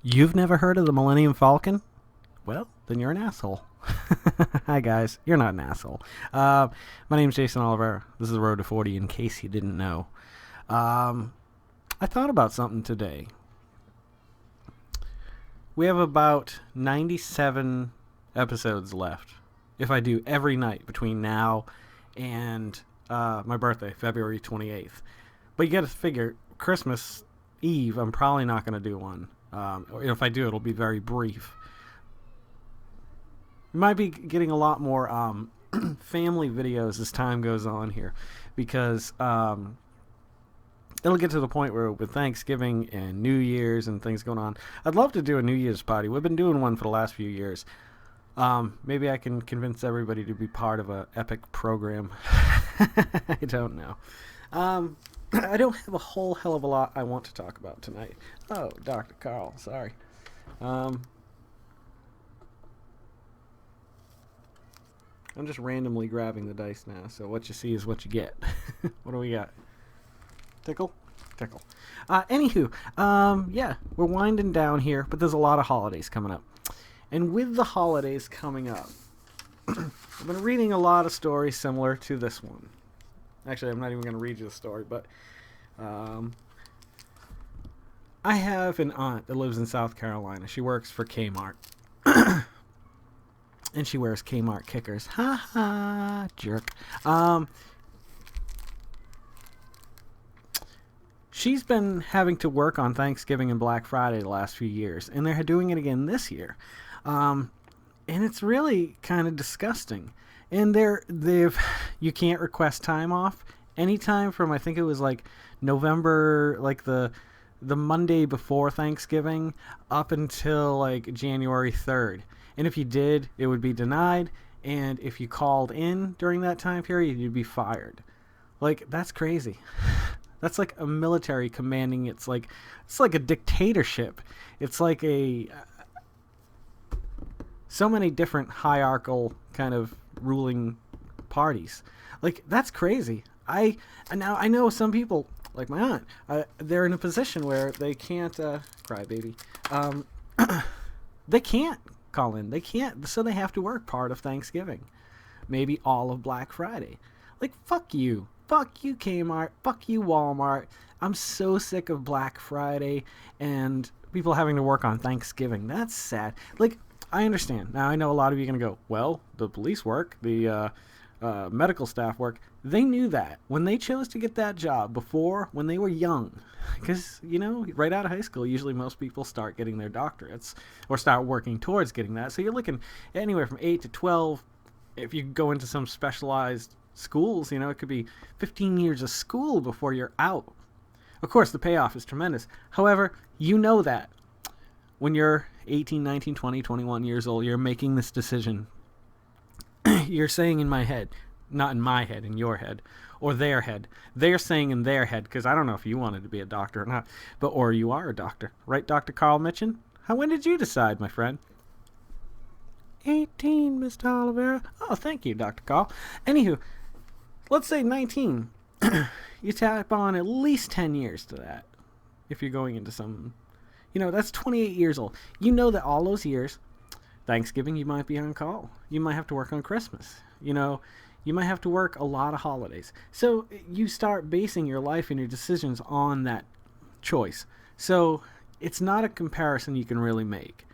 You've never heard of the Millennium Falcon? Well, then you're an asshole. Hi, guys. You're not an asshole. My name's Jason Oliver. This is Road to 40, in case you didn't know. I thought about something today. We have about 97 episodes left. If I do every night between now and my birthday, February 28th. But you got to figure, Christmas Eve, I'm probably not going to do one. Or if I do, it'll be very brief. We might be getting a lot more family videos as time goes on here, because it'll get to the point where with Thanksgiving and New Year's and things going on, I'd love to do a New Year's party. We've been doing one for the last few years. Maybe I can convince everybody to be part of an epic program. I don't know. I don't have a whole hell of a lot I want to talk about tonight. Oh, Dr. Carl, sorry. I'm just randomly grabbing the dice now, so what you see is what you get. What do we got? Tickle? Tickle. Anywho, yeah, we're winding down here, but there's a lot of holidays coming up. And with the holidays coming up, I've been reading a lot of stories similar to this one. Actually, I'm not even going to read you the story, but I have an aunt that lives in South Carolina. She works for K-Mart. And she wears K-Mart kickers. Ha ha, jerk. She's been having to work on Thanksgiving and Black Friday the last few years, and they're doing it again this year. And it's really kind of disgusting. And you can't request time off anytime from, I think it was like November, like the Monday before Thanksgiving up until like January 3rd. And if you did, it would be denied. And if you called in during that time period, you'd be fired. Like, that's crazy. That's like a military commanding. It's like a dictatorship. It's like so many different hierarchical kind of ruling parties. Like, that's crazy. I know some people, like my aunt, they're in a position where they can't cry baby. They can't call in. They can't, so they have to work part of Thanksgiving, maybe all of Black Friday. Like, fuck you Kmart, fuck you Walmart. I'm so sick of Black Friday and people having to work on Thanksgiving. That's sad. Like, I understand. Now, I know a lot of you are going to go, well, the police work, the medical staff work. They knew that when they chose to get that job before, when they were young. Because, right out of high school, usually most people start getting their doctorates or start working towards getting that. So you're looking anywhere from 8 to 12. If you go into some specialized schools, it could be 15 years of school before you're out. Of course, the payoff is tremendous. However, you know that when you're 18, 19, 20, 21 years old, you're making this decision. You're saying in my head, not in my head, in your head, or their head. They're saying in their head, because I don't know if you wanted to be a doctor or not, or you are a doctor. Right, Dr. Carl Mitchin? When did you decide, my friend? 18, Mr. Oliveira. Oh, thank you, Dr. Carl. Anywho, let's say 19. You tap on at least 10 years to that. If you're going into some, that's 28 years old. You know that all those years, Thanksgiving, you might be on call. You might have to work on Christmas. You might have to work a lot of holidays. So you start basing your life and your decisions on that choice. So it's not a comparison you can really make.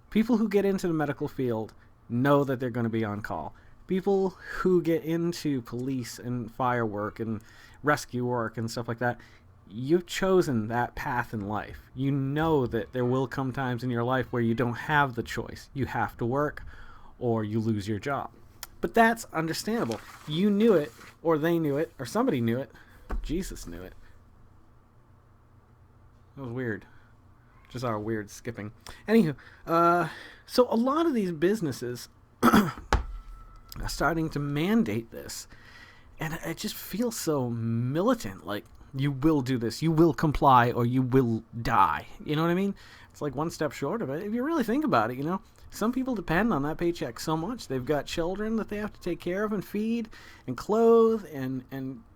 People who get into the medical field know that they're going to be on call. People who get into police and fire work and rescue work and stuff like that, you've chosen that path in life. You know that there will come times in your life where you don't have the choice. You have to work or you lose your job. But that's understandable. You knew it, or they knew it, or somebody knew it. Jesus knew it. That was weird. Just our weird skipping. Anywho, so a lot of these businesses are starting to mandate this. And it just feels so militant. Like, you will do this, you will comply, or you will die. You know what I mean? It's like one step short of it. If you really think about it, some people depend on that paycheck so much. They've got children that they have to take care of and feed and clothe and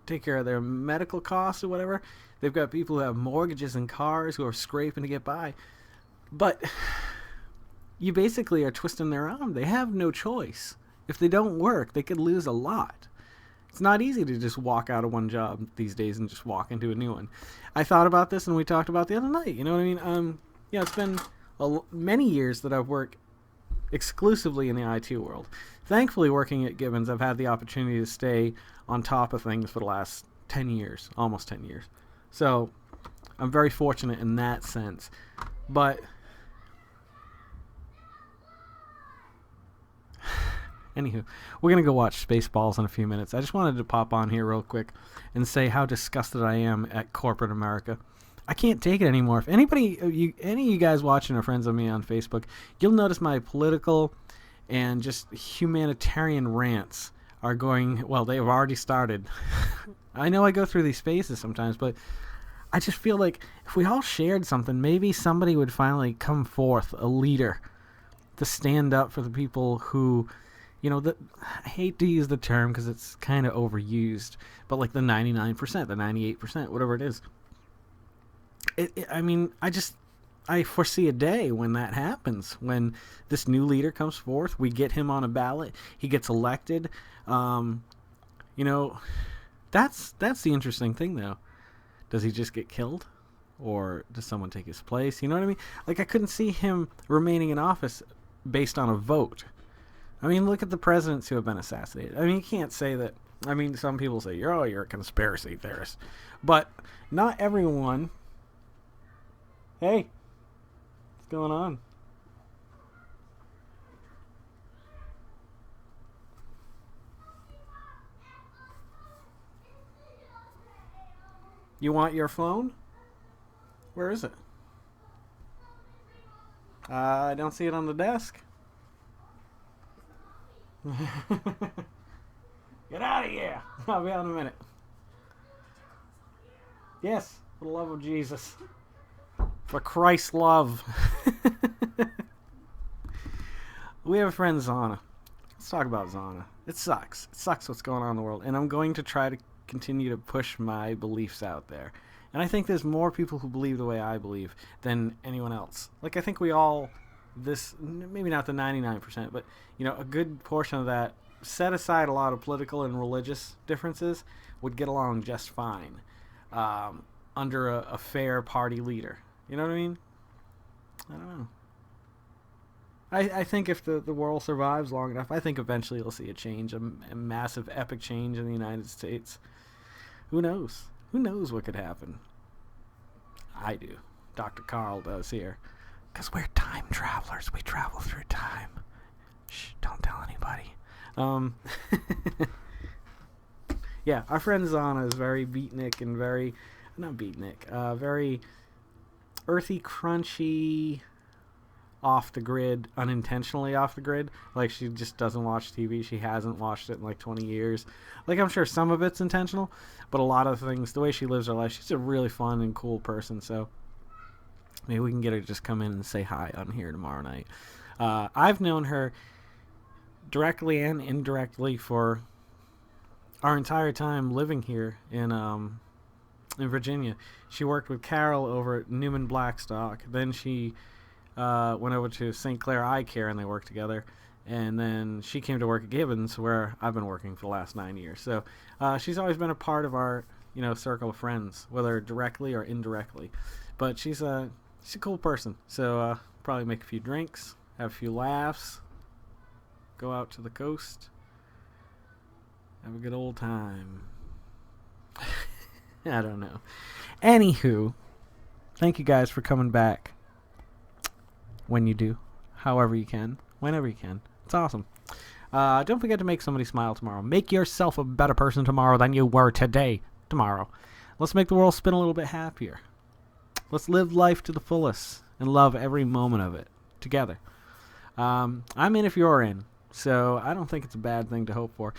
take care of their medical costs or whatever. They've got people who have mortgages and cars who are scraping to get by. But you basically are twisting their arm. They have no choice. If they don't work, they could lose a lot. It's not easy to just walk out of one job these days and just walk into a new one. I thought about this and we talked about the other night. You know what I mean? It's been many years that I've worked exclusively in the IT world. Thankfully, working at Gibbons, I've had the opportunity to stay on top of things for the last 10 years, almost 10 years. So I'm very fortunate in that sense. But anywho, we're going to go watch Spaceballs in a few minutes. I just wanted to pop on here real quick and say how disgusted I am at corporate America. I can't take it anymore. If any of you guys watching are friends of me on Facebook, you'll notice my political and just humanitarian rants are going, well, they have already started. I know I go through these phases sometimes, but I just feel like if we all shared something, maybe somebody would finally come forth, a leader, to stand up for the people who, I hate to use the term because it's kind of overused, but like the 99%, the 98%, whatever it is. I foresee a day when that happens, when this new leader comes forth, we get him on a ballot, he gets elected. That's the interesting thing, though. Does he just get killed? Or does someone take his place? You know what I mean? Like, I couldn't see him remaining in office based on a vote. I mean, look at the presidents who have been assassinated. I mean, you can't say that. I mean, some people say, you're a conspiracy theorist. But not everyone. Hey, what's going on? You want your phone? Where is it? I don't see it on the desk. Get out of here. I'll be out in a minute. Yes, for the love of Jesus. For Christ's love. We have a friend, Zana. Let's talk about Zana. It sucks. It sucks what's going on in the world. And I'm going to try to continue to push my beliefs out there. And I think there's more people who believe the way I believe than anyone else. Like, I think we all, maybe not the 99%, but, a good portion of that, set aside a lot of political and religious differences, would get along just fine under a fair party leader. You know what I mean? I don't know. I think if the world survives long enough, I think eventually you'll see a change, a massive, epic change in the United States. Who knows? Who knows what could happen? I do. Dr. Carl does here. Because we're time travelers. We travel through time. Shh, don't tell anybody. Yeah, our friend Zana is very beatnik and very... Not beatnik. Very earthy, crunchy... off the grid, unintentionally off the grid. Like, she just doesn't watch TV. She hasn't watched it in like 20 years. Like, I'm sure some of it's intentional, but a lot of things, the way she lives her life, she's a really fun and cool person. So maybe we can get her to just come in and say hi on here tomorrow night. I've known her directly and indirectly for our entire time living here in Virginia. She worked with Carol over at Newman Blackstock. Then she went over to St. Clair Eye Care and they worked together. And then she came to work at Gibbons, where I've been working for the last 9 years. So she's always been a part of our, circle of friends, whether directly or indirectly. But she's a cool person. So probably make a few drinks, have a few laughs, go out to the coast, have a good old time. I don't know. Anywho, thank you guys for coming back. When you do, however you can, whenever you can. It's awesome. Don't forget to make somebody smile tomorrow. Make yourself a better person tomorrow than you were today. Tomorrow. Let's make the world spin a little bit happier. Let's live life to the fullest and love every moment of it together. I'm in if you're in, so I don't think it's a bad thing to hope for.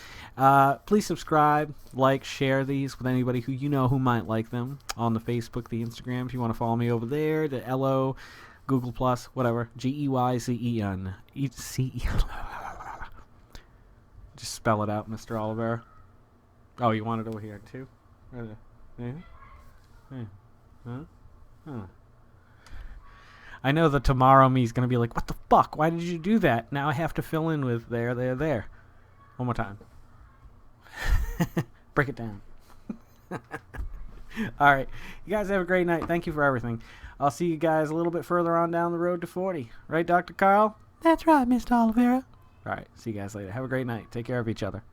Please subscribe, like, share these with anybody who you know who might like them on the Facebook, the Instagram. If you want to follow me over there, the LO, Google Plus, whatever. GEYZEN. Just spell it out, Mr. Oliver. Oh, you want it over here too? I know the tomorrow me is going to be like, what the fuck? Why did you do that? Now I have to fill in with there, there, there. One more time. Break it down. All right. You guys have a great night. Thank you for everything. I'll see you guys a little bit further on down the road to 40. Right, Dr. Carl? That's right, Mr. Oliveira. All right. See you guys later. Have a great night. Take care of each other.